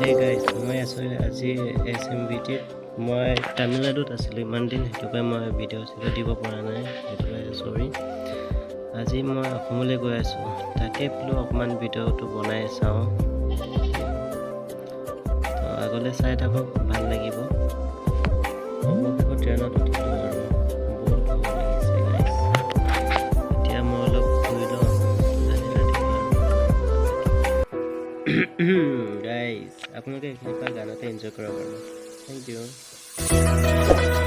Hey guys, মই আছো আজি Smvt মই তামিলনাডুত আছিলো ইমান দিন হেতুকৈ মই ভিডিঅ' দিব পৰা নাই হেতুকৈ সৰি আজি মই অসমলৈ গৈ আছো তাকে বোলো অকমান ভিডিঅ'টো বনাই চাওঁ তো আগলৈ চাই থাকক ভাল লাগিব অৱশ্যে ট্ৰেইনত উঠিলো আৰু বহুত ভাল লাগিছে গাইস এতিয়া মই অলপ শুই লওঁ guys, আপোনালোকে এই গানতে এনজয় কৰিব পাৰিব। Thank you.